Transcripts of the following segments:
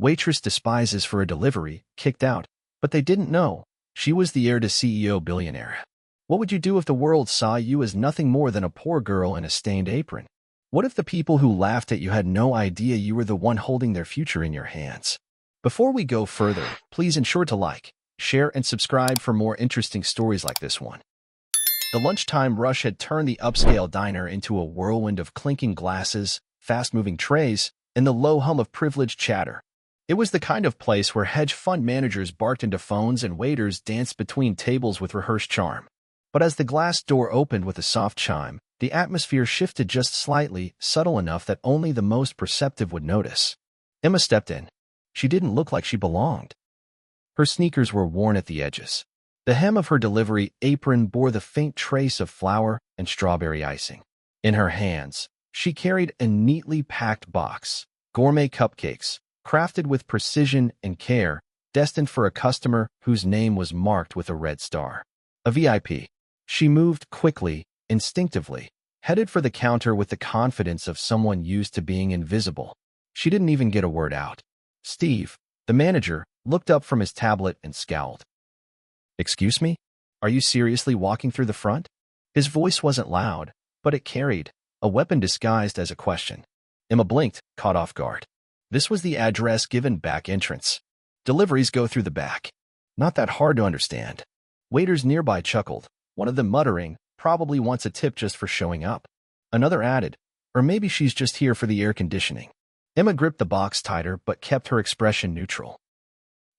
Waitress despises for a delivery, kicked out, but they didn't know. She was the heir to CEO billionaire. What would you do if the world saw you as nothing more than a poor girl in a stained apron? What if the people who laughed at you had no idea you were the one holding their future in your hands? Before we go further, please ensure to like, share, and subscribe for more interesting stories like this one. The lunchtime rush had turned the upscale diner into a whirlwind of clinking glasses, fast-moving trays, and the low hum of privileged chatter. It was the kind of place where hedge fund managers barked into phones and waiters danced between tables with rehearsed charm. But as the glass door opened with a soft chime, the atmosphere shifted just slightly, subtle enough that only the most perceptive would notice. Emma stepped in. She didn't look like she belonged. Her sneakers were worn at the edges. The hem of her delivery apron bore the faint trace of flour and strawberry icing. In her hands, she carried a neatly packed box, gourmet cupcakes, crafted with precision and care, destined for a customer whose name was marked with a red star. A VIP. She moved quickly, instinctively, headed for the counter with the confidence of someone used to being invisible. She didn't even get a word out. Steve, the manager, looked up from his tablet and scowled. "Excuse me? Are you seriously walking through the front?" His voice wasn't loud, but it carried, a weapon disguised as a question. Emma blinked, caught off guard. This was the address given back entrance. Deliveries go through the back. Not that hard to understand. Waiters nearby chuckled, one of them muttering, "Probably wants a tip just for showing up." Another added, "Or maybe she's just here for the air conditioning." Emma gripped the box tighter but kept her expression neutral.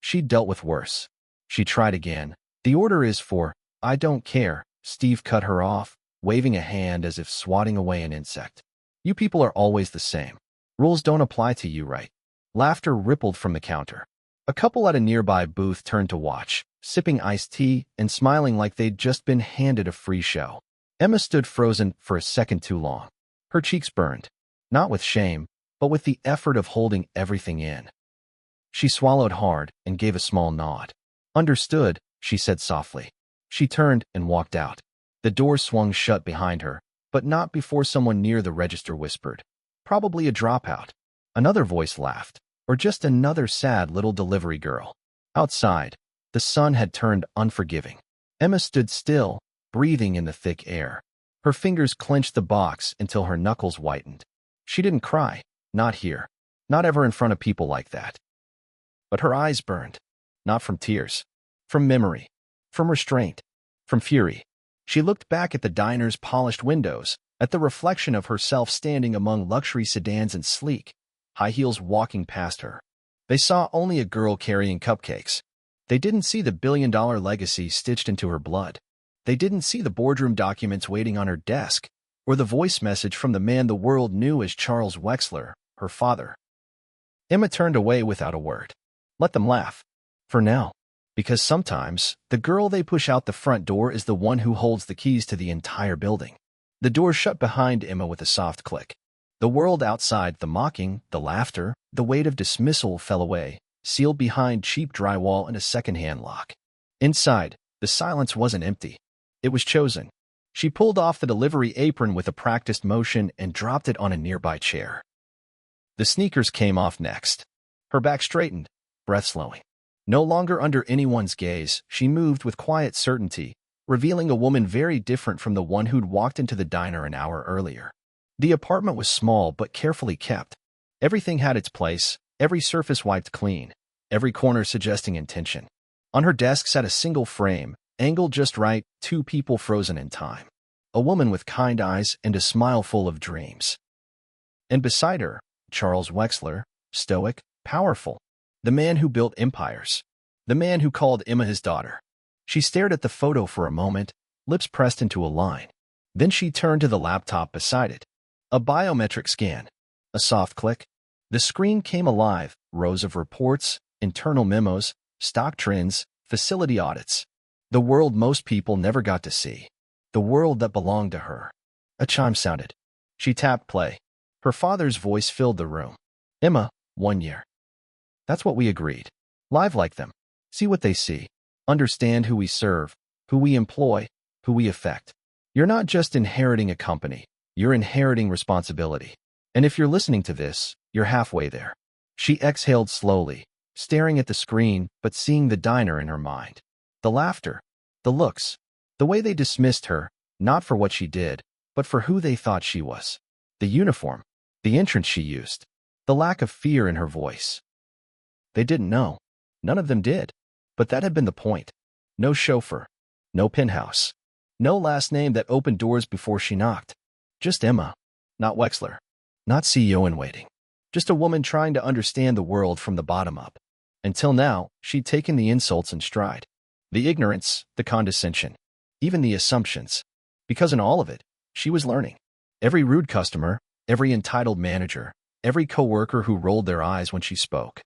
She'd dealt with worse. She tried again. "The order is for—" "I don't care," Steve cut her off, waving a hand as if swatting away an insect. "You people are always the same. Rules don't apply to you, right?" Laughter rippled from the counter. A couple at a nearby booth turned to watch, sipping iced tea and smiling like they'd just been handed a free show. Emma stood frozen for a second too long. Her cheeks burned, not with shame, but with the effort of holding everything in. She swallowed hard and gave a small nod. "Understood," she said softly. She turned and walked out. The door swung shut behind her, but not before someone near the register whispered, "Probably a dropout." Another voice laughed, "Or just another sad little delivery girl." Outside, the sun had turned unforgiving. Emma stood still, breathing in the thick air. Her fingers clenched the box until her knuckles whitened. She didn't cry, not here, not ever in front of people like that. But her eyes burned, not from tears, from memory, from restraint, from fury. She looked back at the diner's polished windows, at the reflection of herself standing among luxury sedans and sleek, high heels walking past her. They saw only a girl carrying cupcakes. They didn't see the billion-dollar legacy stitched into her blood. They didn't see the boardroom documents waiting on her desk, or the voice message from the man the world knew as Charles Wexler, her father. Emma turned away without a word. Let them laugh. For now. Because sometimes, the girl they push out the front door is the one who holds the keys to the entire building. The door shut behind Emma with a soft click. The world outside, the mocking, the laughter, the weight of dismissal fell away, sealed behind cheap drywall and a second-hand lock. Inside, the silence wasn't empty. It was chosen. She pulled off the delivery apron with a practiced motion and dropped it on a nearby chair. The sneakers came off next. Her back straightened, breath slowing. No longer under anyone's gaze, she moved with quiet certainty, revealing a woman very different from the one who'd walked into the diner an hour earlier. The apartment was small but carefully kept. Everything had its place, every surface wiped clean, every corner suggesting intention. On her desk sat a single frame, angled just right, two people frozen in time. A woman with kind eyes and a smile full of dreams. And beside her, Charles Wexler, stoic, powerful. The man who built empires. The man who called Emma his daughter. She stared at the photo for a moment, lips pressed into a line. Then she turned to the laptop beside it. A biometric scan. A soft click. The screen came alive, rows of reports, internal memos, stock trends, facility audits. The world most people never got to see. The world that belonged to her. A chime sounded. She tapped play. Her father's voice filled the room. "Emma, 1 year. That's what we agreed. Live like them. See what they see. Understand who we serve, who we employ, who we affect. You're not just inheriting a company. You're inheriting responsibility. And if you're listening to this, you're halfway there." She exhaled slowly, staring at the screen but seeing the diner in her mind. The laughter, the looks, the way they dismissed her, not for what she did, but for who they thought she was. The uniform, the entrance she used, the lack of fear in her voice. They didn't know. None of them did. But that had been the point. No chauffeur, no penthouse, no last name that opened doors before she knocked. Just Emma, not Wexler, not CEO in waiting. Just a woman trying to understand the world from the bottom up. Until now, she'd taken the insults in stride. The ignorance, the condescension, even the assumptions. Because in all of it, she was learning. Every rude customer, every entitled manager, every coworker who rolled their eyes when she spoke.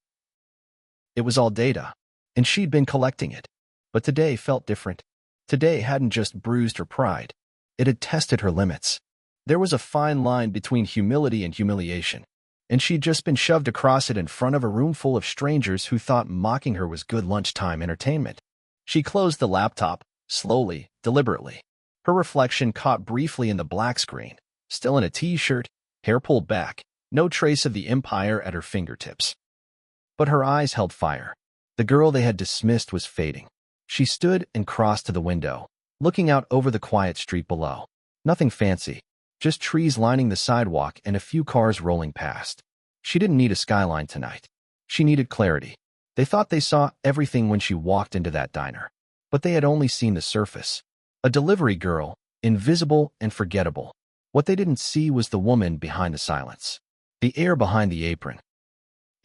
It was all data, and she'd been collecting it. But today felt different. Today hadn't just bruised her pride. It had tested her limits. There was a fine line between humility and humiliation, and she'd just been shoved across it in front of a room full of strangers who thought mocking her was good lunchtime entertainment. She closed the laptop, slowly, deliberately. Her reflection caught briefly in the black screen, still in a t-shirt, hair pulled back, no trace of the empire at her fingertips. But her eyes held fire. The girl they had dismissed was fading. She stood and crossed to the window, looking out over the quiet street below. Nothing fancy, just trees lining the sidewalk and a few cars rolling past. She didn't need a skyline tonight. She needed clarity. They thought they saw everything when she walked into that diner, but they had only seen the surface. A delivery girl, invisible and forgettable. What they didn't see was the woman behind the silence, the heir behind the apron.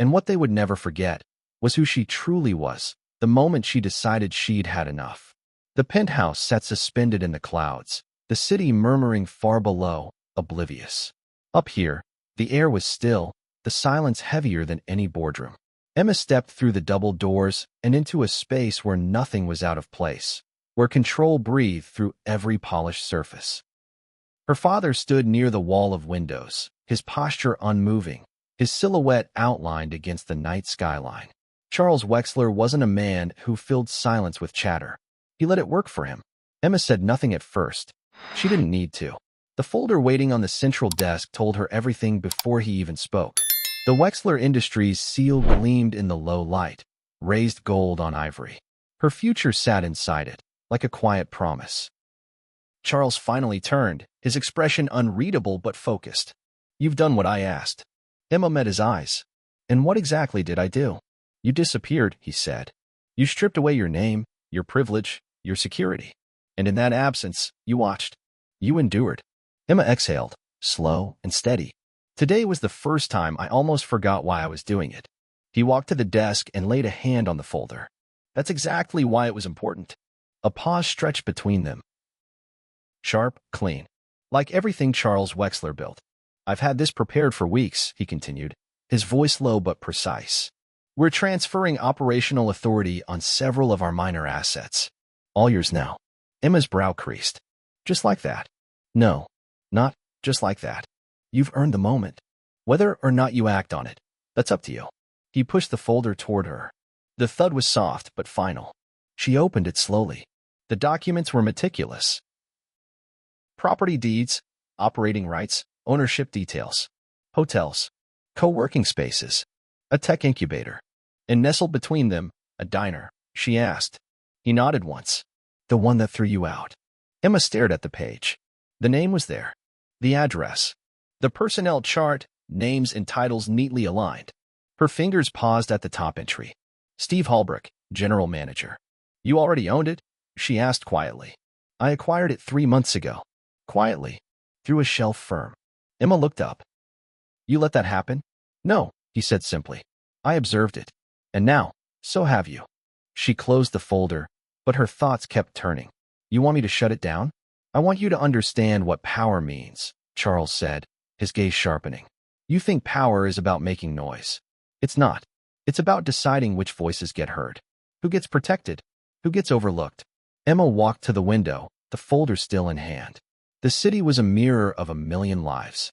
And what they would never forget was who she truly was, the moment she decided she'd had enough. The penthouse sat suspended in the clouds, the city murmuring far below, oblivious. Up here, the air was still, the silence heavier than any boardroom. Emma stepped through the double doors and into a space where nothing was out of place, where control breathed through every polished surface. Her father stood near the wall of windows, his posture unmoving, his silhouette outlined against the night skyline. Charles Wexler wasn't a man who filled silence with chatter. He let it work for him. Emma said nothing at first. She didn't need to. The folder waiting on the central desk told her everything before he even spoke. The Wexler Industries seal gleamed in the low light, raised gold on ivory. Her future sat inside it, like a quiet promise. Charles finally turned, his expression unreadable but focused. "You've done what I asked." Emma met his eyes. "And what exactly did I do?" "You disappeared," he said. "You stripped away your name, your privilege, your security. And in that absence, you watched. You endured." Emma exhaled, slow and steady. "Today was the first time I almost forgot why I was doing it." He walked to the desk and laid a hand on the folder. "That's exactly why it was important." A pause stretched between them. Sharp, clean. Like everything Charles Wexler built. "I've had this prepared for weeks," he continued, his voice low but precise. "We're transferring operational authority on several of our minor assets. All yours now." Emma's brow creased. "Just like that?" "No, not just like that. You've earned the moment. Whether or not you act on it, that's up to you." He pushed the folder toward her. The thud was soft but final. She opened it slowly. The documents were meticulous. Property deeds, operating rights, ownership details, hotels, co-working spaces, a tech incubator, and nestled between them, a diner. She asked. He nodded once. "The one that threw you out." Emma stared at the page. The name was there. The address. The personnel chart, names and titles neatly aligned. Her fingers paused at the top entry. Steve Holbrook, General Manager. "You already owned it?" she asked quietly. "I acquired it 3 months ago." Quietly, through a shelf firm. Emma looked up. "You let that happen?" "No," he said simply. "I observed it. And now, so have you." She closed the folder, but her thoughts kept turning. "You want me to shut it down?" "I want you to understand what power means," Charles said, his gaze sharpening. "You think power is about making noise. It's not. It's about deciding which voices get heard, who gets protected, who gets overlooked." Emma walked to the window, the folder still in hand. The city was a mirror of a million lives.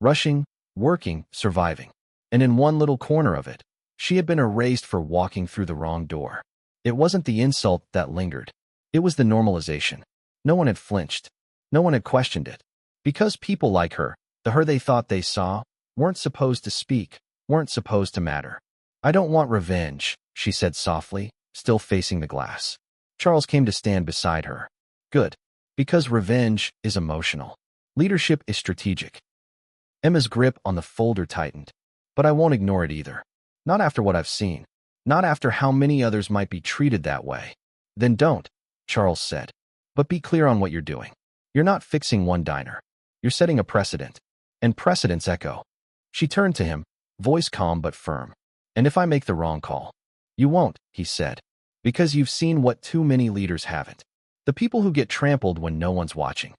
Rushing, working, surviving. And in one little corner of it, she had been erased for walking through the wrong door. It wasn't the insult that lingered. It was the normalization. No one had flinched. No one had questioned it. Because people like her, the her they thought they saw, weren't supposed to speak, weren't supposed to matter. I don't want revenge, she said softly, still facing the glass. Charles came to stand beside her. Good. Because revenge is emotional. Leadership is strategic. Emma's grip on the folder tightened. But I won't ignore it either. Not after what I've seen. Not after how many others might be treated that way. Then don't, Charles said. But be clear on what you're doing. You're not fixing one diner. You're setting a precedent. And precedents echo. She turned to him, voice calm but firm. And if I make the wrong call? You won't, he said. Because you've seen what too many leaders haven't. The people who get trampled when no one's watching.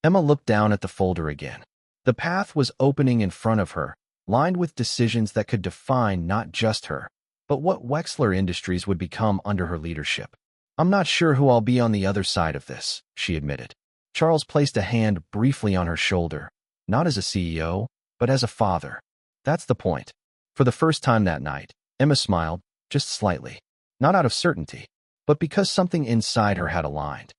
Emma looked down at the folder again. The path was opening in front of her, lined with decisions that could define not just her, but what Wexler Industries would become under her leadership. I'm not sure who I'll be on the other side of this, she admitted. Charles placed a hand briefly on her shoulder, not as a CEO, but as a father. That's the point. For the first time that night, Emma smiled, just slightly. Not out of certainty, but because something inside her had aligned.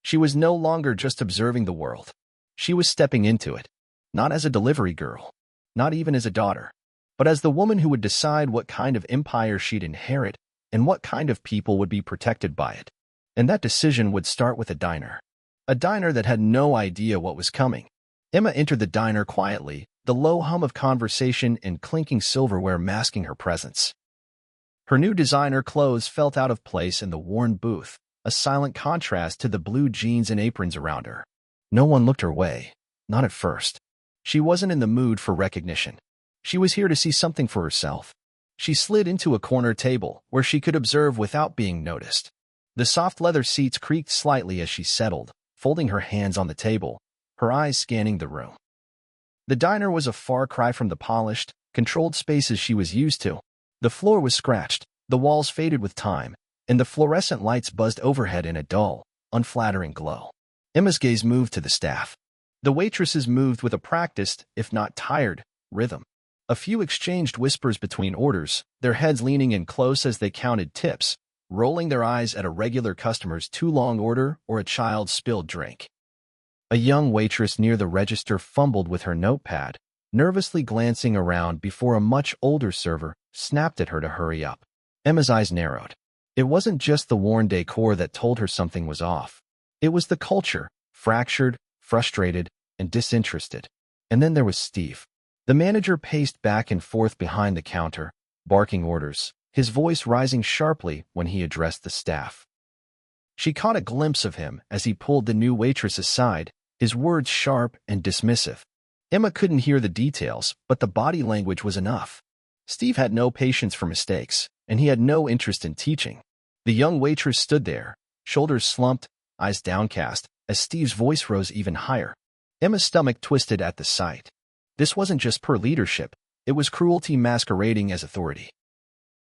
She was no longer just observing the world. She was stepping into it, not as a delivery girl, not even as a daughter, but as the woman who would decide what kind of empire she'd inherit and what kind of people would be protected by it. And that decision would start with a diner that had no idea what was coming. Emma entered the diner quietly, the low hum of conversation and clinking silverware masking her presence. Her new designer clothes felt out of place in the worn booth, a silent contrast to the blue jeans and aprons around her. No one looked her way, not at first. She wasn't in the mood for recognition. She was here to see something for herself. She slid into a corner table where she could observe without being noticed. The soft leather seats creaked slightly as she settled, folding her hands on the table, her eyes scanning the room. The diner was a far cry from the polished, controlled spaces she was used to. The floor was scratched, the walls faded with time, and the fluorescent lights buzzed overhead in a dull, unflattering glow. Emma's gaze moved to the staff. The waitresses moved with a practiced, if not tired, rhythm. A few exchanged whispers between orders, their heads leaning in close as they counted tips, rolling their eyes at a regular customer's too long order or a child's spilled drink. A young waitress near the register fumbled with her notepad, nervously glancing around before a much older server snapped at her to hurry up. Emma's eyes narrowed. It wasn't just the worn decor that told her something was off. It was the culture, fractured, frustrated, and disinterested. And then there was Steve. The manager paced back and forth behind the counter, barking orders, his voice rising sharply when he addressed the staff. She caught a glimpse of him as he pulled the new waitress aside, his words sharp and dismissive. Emma couldn't hear the details, but the body language was enough. Steve had no patience for mistakes, and he had no interest in teaching. The young waitress stood there, shoulders slumped, eyes downcast, as Steve's voice rose even higher. Emma's stomach twisted at the sight. This wasn't just poor leadership, it was cruelty masquerading as authority.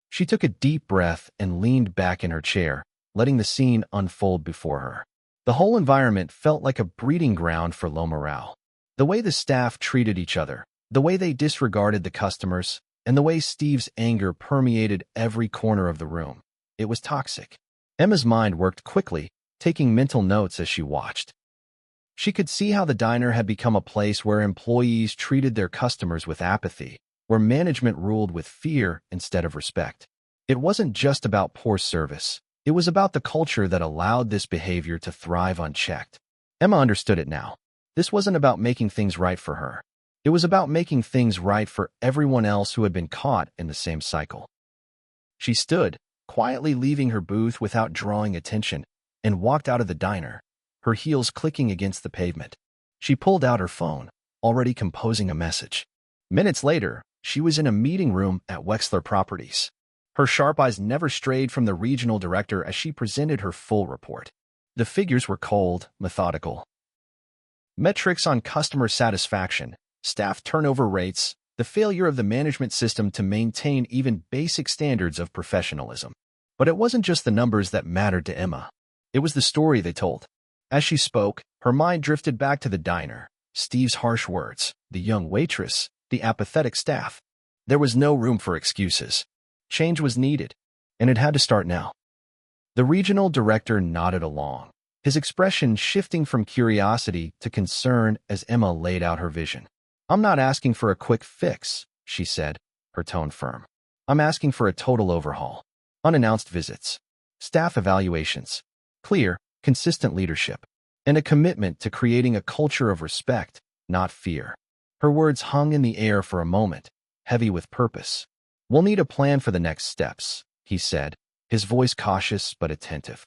She took a deep breath and leaned back in her chair, letting the scene unfold before her. The whole environment felt like a breeding ground for low morale. The way the staff treated each other, the way they disregarded the customers, and the way Steve's anger permeated every corner of the room. It was toxic. Emma's mind worked quickly, taking mental notes as she watched. She could see how the diner had become a place where employees treated their customers with apathy, where management ruled with fear instead of respect. It wasn't just about poor service. It was about the culture that allowed this behavior to thrive unchecked. Emma understood it now. This wasn't about making things right for her. It was about making things right for everyone else who had been caught in the same cycle. She stood, quietly leaving her booth without drawing attention, and walked out of the diner, her heels clicking against the pavement. She pulled out her phone, already composing a message. Minutes later, she was in a meeting room at Wexler Properties. Her sharp eyes never strayed from the regional director as she presented her full report. The figures were cold, methodical. Metrics on customer satisfaction, staff turnover rates, the failure of the management system to maintain even basic standards of professionalism. But it wasn't just the numbers that mattered to Emma. It was the story they told. As she spoke, her mind drifted back to the diner, Steve's harsh words, the young waitress, the apathetic staff. There was no room for excuses. Change was needed, and it had to start now. The regional director nodded along, his expression shifting from curiosity to concern as Emma laid out her vision. I'm not asking for a quick fix, she said, her tone firm. I'm asking for a total overhaul. Unannounced visits, staff evaluations, clear, consistent leadership, and a commitment to creating a culture of respect, not fear. Her words hung in the air for a moment, heavy with purpose. We'll need a plan for the next steps, he said, his voice cautious but attentive.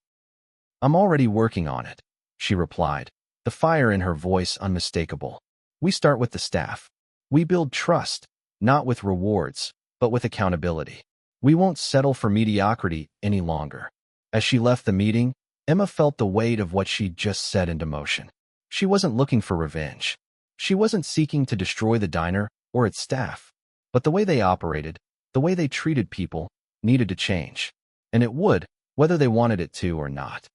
I'm already working on it, she replied, the fire in her voice unmistakable. We start with the staff. We build trust, not with rewards, but with accountability. We won't settle for mediocrity any longer. As she left the meeting, Emma felt the weight of what she'd just set into motion. She wasn't looking for revenge. She wasn't seeking to destroy the diner or its staff. But the way they operated, the way they treated people, needed to change. And it would, whether they wanted it to or not.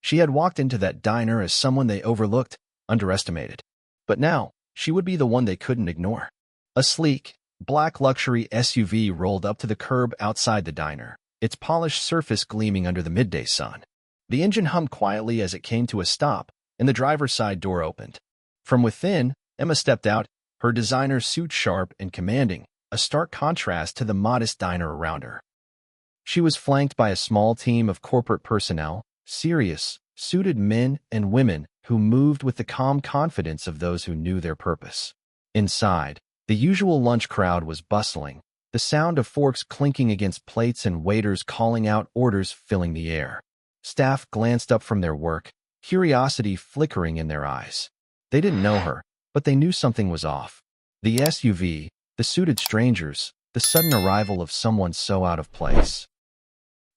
She had walked into that diner as someone they overlooked, underestimated. But now, she would be the one they couldn't ignore. A sleek, black luxury SUV rolled up to the curb outside the diner, its polished surface gleaming under the midday sun. The engine hummed quietly as it came to a stop, and the driver's side door opened. From within, Emma stepped out, her designer suit sharp and commanding, a stark contrast to the modest diner around her. She was flanked by a small team of corporate personnel, serious, suited men and women who moved with the calm confidence of those who knew their purpose. Inside, the usual lunch crowd was bustling, the sound of forks clinking against plates and waiters calling out orders filling the air. Staff glanced up from their work, curiosity flickering in their eyes. They didn't know her, but they knew something was off. The SUV, the suited strangers, the sudden arrival of someone so out of place.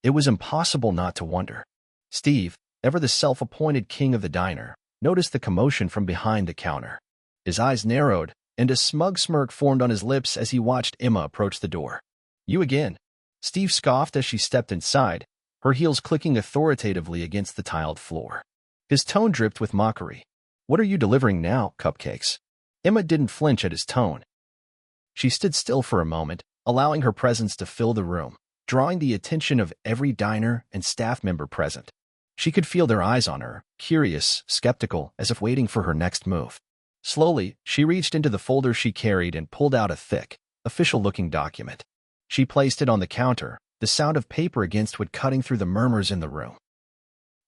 It was impossible not to wonder. Steve, ever the self-appointed king of the diner, noticed the commotion from behind the counter. His eyes narrowed, and a smug smirk formed on his lips as he watched Emma approach the door. You again? Steve scoffed as she stepped inside, her heels clicking authoritatively against the tiled floor. His tone dripped with mockery. What are you delivering now, cupcakes? Emma didn't flinch at his tone. She stood still for a moment, allowing her presence to fill the room, drawing the attention of every diner and staff member present. She could feel their eyes on her, curious, skeptical, as if waiting for her next move. Slowly, she reached into the folder she carried and pulled out a thick, official-looking document. She placed it on the counter, the sound of paper against wood cutting through the murmurs in the room.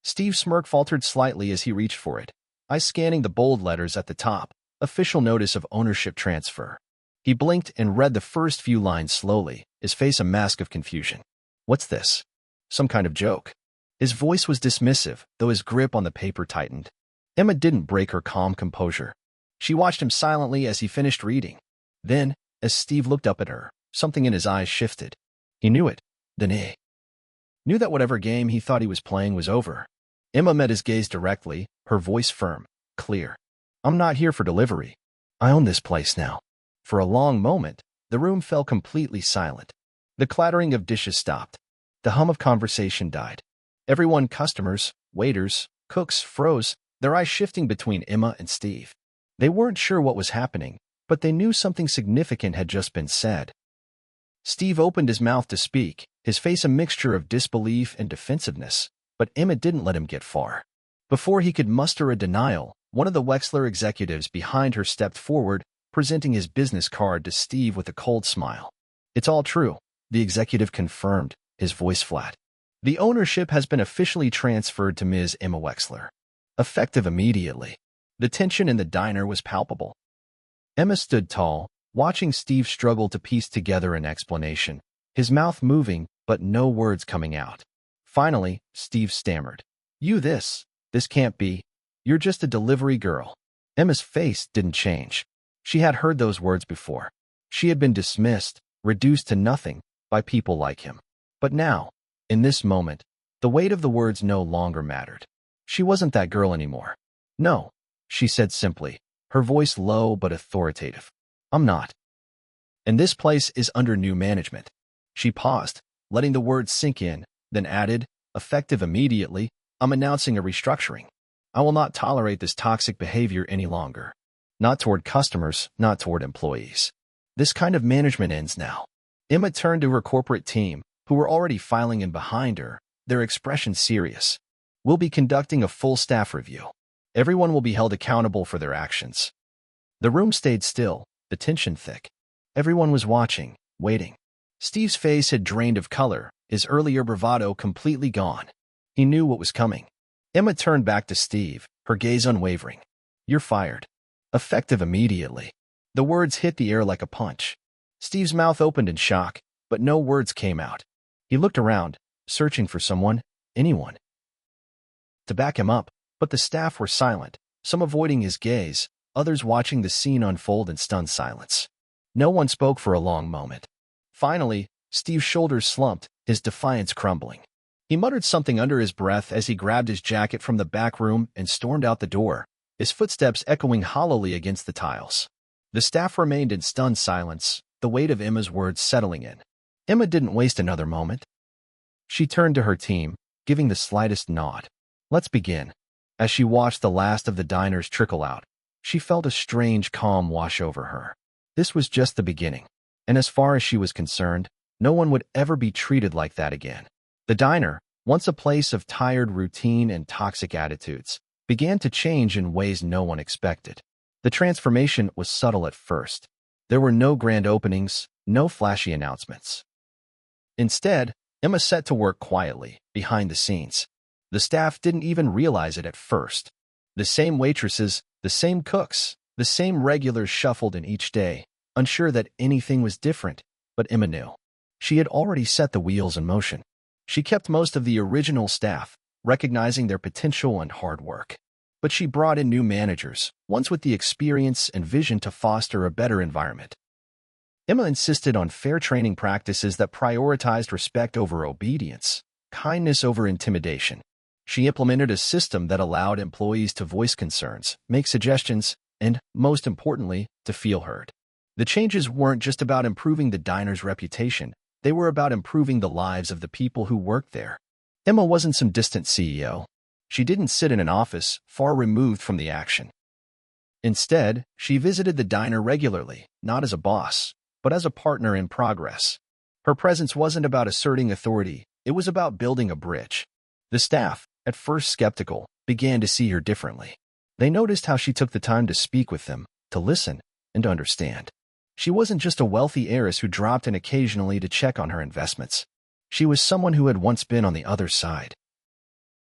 Steve's smirk faltered slightly as he reached for it, eyes scanning the bold letters at the top, official notice of ownership transfer. He blinked and read the first few lines slowly, his face a mask of confusion. What's this? Some kind of joke. His voice was dismissive, though his grip on the paper tightened. Emma didn't break her calm composure. She watched him silently as he finished reading. Then, as Steve looked up at her, something in his eyes shifted. He knew it. Then he knew that whatever game he thought he was playing was over. Emma met his gaze directly, her voice firm, clear. I'm not here for delivery. I own this place now. For a long moment, the room fell completely silent. The clattering of dishes stopped. The hum of conversation died. Everyone, customers, waiters, cooks, froze, their eyes shifting between Emma and Steve. They weren't sure what was happening, but they knew something significant had just been said. Steve opened his mouth to speak, his face a mixture of disbelief and defensiveness, but Emma didn't let him get far. Before he could muster a denial, one of the Wexler executives behind her stepped forward, presenting his business card to Steve with a cold smile. It's all true, the executive confirmed, his voice flat. The ownership has been officially transferred to Ms. Emma Wexler. Effective immediately. The tension in the diner was palpable. Emma stood tall, watching Steve struggle to piece together an explanation, his mouth moving, but no words coming out. Finally, Steve stammered. This can't be. You're just a delivery girl. Emma's face didn't change. She had heard those words before. She had been dismissed, reduced to nothing, by people like him. But now, in this moment, the weight of the words no longer mattered. She wasn't that girl anymore. No, she said simply, her voice low but authoritative. I'm not. And this place is under new management. She paused, letting the words sink in, then added, effective immediately, I'm announcing a restructuring. I will not tolerate this toxic behavior any longer. Not toward customers, not toward employees. This kind of management ends now. Emma turned to her corporate team, who were already filing in behind her, their expression serious. We'll be conducting a full staff review. Everyone will be held accountable for their actions. The room stayed still, the tension thick. Everyone was watching, waiting. Steve's face had drained of color, his earlier bravado completely gone. He knew what was coming. Emma turned back to Steve, her gaze unwavering. "You're fired." Effective immediately. The words hit the air like a punch. Steve's mouth opened in shock, but no words came out. He looked around, searching for someone, anyone, to back him up, but the staff were silent, some avoiding his gaze, others watching the scene unfold in stunned silence. No one spoke for a long moment. Finally, Steve's shoulders slumped, his defiance crumbling. He muttered something under his breath as he grabbed his jacket from the back room and stormed out the door, his footsteps echoing hollowly against the tiles. The staff remained in stunned silence, the weight of Emma's words settling in. Emma didn't waste another moment. She turned to her team, giving the slightest nod. "Let's begin." As she watched the last of the diners trickle out, she felt a strange calm wash over her. This was just the beginning, and as far as she was concerned, no one would ever be treated like that again. The diner, once a place of tired routine and toxic attitudes, began to change in ways no one expected. The transformation was subtle at first. There were no grand openings, no flashy announcements. Instead, Emma set to work quietly, behind the scenes. The staff didn't even realize it at first. The same waitresses, the same cooks, the same regulars shuffled in each day, unsure that anything was different, but Emma knew. She had already set the wheels in motion. She kept most of the original staff, recognizing their potential and hard work. But she brought in new managers, ones with the experience and vision to foster a better environment. Emma insisted on fair training practices that prioritized respect over obedience, kindness over intimidation. She implemented a system that allowed employees to voice concerns, make suggestions, and, most importantly, to feel heard. The changes weren't just about improving the diner's reputation, they were about improving the lives of the people who worked there. Emma wasn't some distant CEO. She didn't sit in an office, far removed from the action. Instead, she visited the diner regularly, not as a boss, but as a partner in progress. Her presence wasn't about asserting authority, it was about building a bridge. The staff, at first skeptical, began to see her differently. They noticed how she took the time to speak with them, to listen, and to understand. She wasn't just a wealthy heiress who dropped in occasionally to check on her investments. She was someone who had once been on the other side.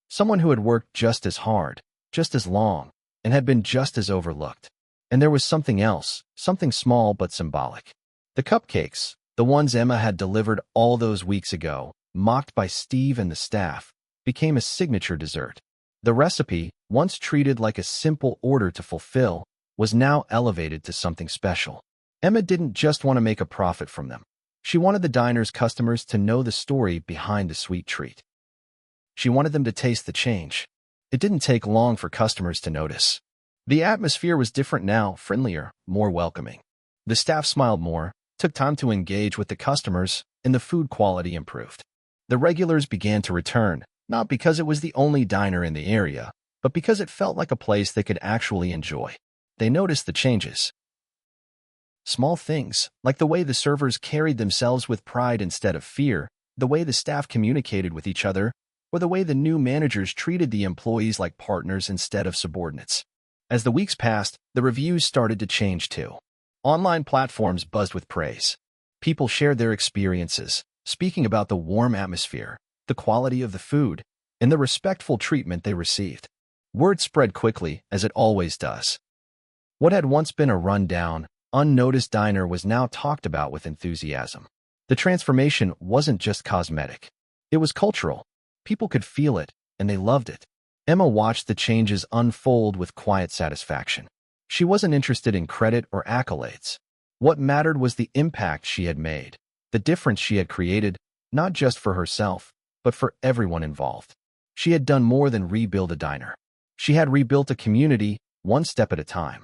Someone who had worked just as hard, just as long, and had been just as overlooked. And there was something else, something small but symbolic. The cupcakes, the ones Emma had delivered all those weeks ago, mocked by Steve and the staff, became a signature dessert. The recipe, once treated like a simple order to fulfill, was now elevated to something special. Emma didn't just want to make a profit from them. She wanted the diner's customers to know the story behind the sweet treat. She wanted them to taste the change. It didn't take long for customers to notice. The atmosphere was different now, friendlier, more welcoming. The staff smiled more, took time to engage with the customers, and the food quality improved. The regulars began to return, not because it was the only diner in the area, but because it felt like a place they could actually enjoy. They noticed the changes. Small things, like the way the servers carried themselves with pride instead of fear, the way the staff communicated with each other, or the way the new managers treated the employees like partners instead of subordinates. As the weeks passed, the reviews started to change too. Online platforms buzzed with praise. People shared their experiences, speaking about the warm atmosphere, the quality of the food, and the respectful treatment they received. Word spread quickly, as it always does. What had once been a run-down, unnoticed diner was now talked about with enthusiasm. The transformation wasn't just cosmetic. It was cultural. People could feel it, and they loved it. Emma watched the changes unfold with quiet satisfaction. She wasn't interested in credit or accolades. What mattered was the impact she had made, the difference she had created, not just for herself, but for everyone involved. She had done more than rebuild a diner. She had rebuilt a community, one step at a time.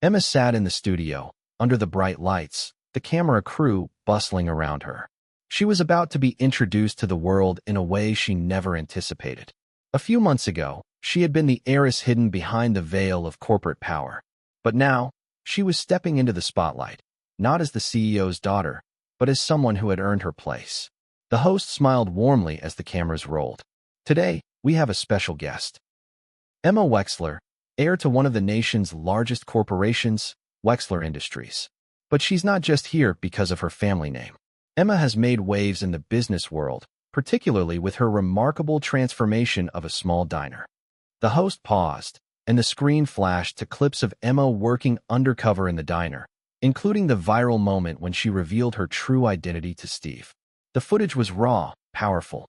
Emma sat in the studio, under the bright lights, the camera crew bustling around her. She was about to be introduced to the world in a way she never anticipated. A few months ago, she had been the heiress hidden behind the veil of corporate power. But now, she was stepping into the spotlight, not as the CEO's daughter, but as someone who had earned her place. The host smiled warmly as the cameras rolled. Today, we have a special guest. Emma Wexler, heir to one of the nation's largest corporations, Wexler Industries. But she's not just here because of her family name. Emma has made waves in the business world, particularly with her remarkable transformation of a small diner. The host paused, and the screen flashed to clips of Emma working undercover in the diner, including the viral moment when she revealed her true identity to Steve. The footage was raw, powerful.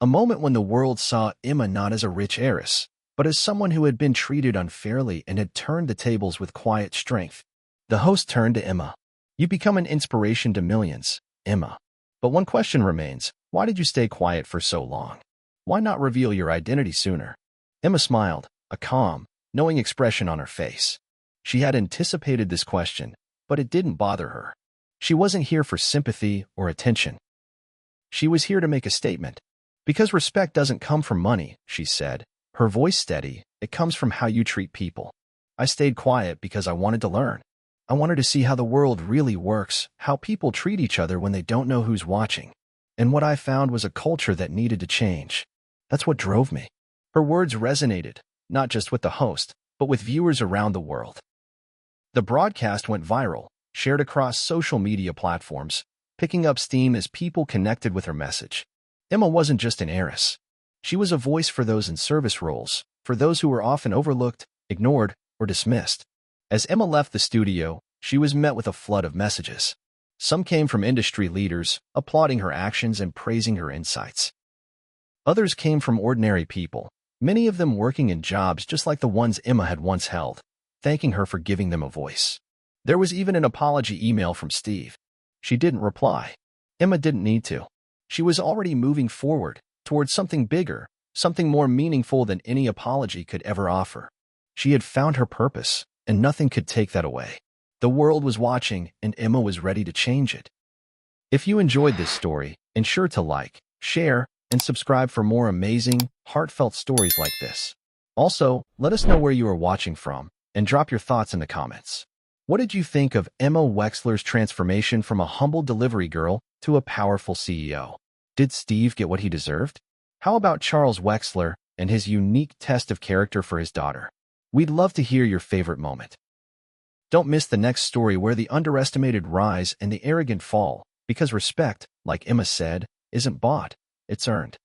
A moment when the world saw Emma not as a rich heiress, but as someone who had been treated unfairly and had turned the tables with quiet strength. The host turned to Emma. "You become an inspiration to millions, Emma. But one question remains. Why did you stay quiet for so long? Why not reveal your identity sooner?" Emma smiled, a calm, knowing expression on her face. She had anticipated this question, but it didn't bother her. She wasn't here for sympathy or attention. She was here to make a statement. "Because respect doesn't come from money," she said, her voice steady. "It comes from how you treat people. I stayed quiet because I wanted to learn. I wanted to see how the world really works, how people treat each other when they don't know who's watching. And what I found was a culture that needed to change. That's what drove me." Her words resonated, not just with the host, but with viewers around the world. The broadcast went viral, shared across social media platforms, picking up steam as people connected with her message. Emma wasn't just an heiress. She was a voice for those in service roles, for those who were often overlooked, ignored, or dismissed. As Emma left the studio, she was met with a flood of messages. Some came from industry leaders, applauding her actions and praising her insights. Others came from ordinary people, many of them working in jobs just like the ones Emma had once held, thanking her for giving them a voice. There was even an apology email from Steve. She didn't reply. Emma didn't need to. She was already moving forward, towards something bigger, something more meaningful than any apology could ever offer. She had found her purpose, and nothing could take that away. The world was watching, and Emma was ready to change it. If you enjoyed this story, ensure to like, share, and subscribe for more amazing, heartfelt stories like this. Also, let us know where you are watching from, and drop your thoughts in the comments. What did you think of Emma Wexler's transformation from a humble delivery girl to a powerful CEO? Did Steve get what he deserved? How about Charles Wexler and his unique test of character for his daughter? We'd love to hear your favorite moment. Don't miss the next story where the underestimated rise and the arrogant fall, because respect, like Emma said, isn't bought, it's earned.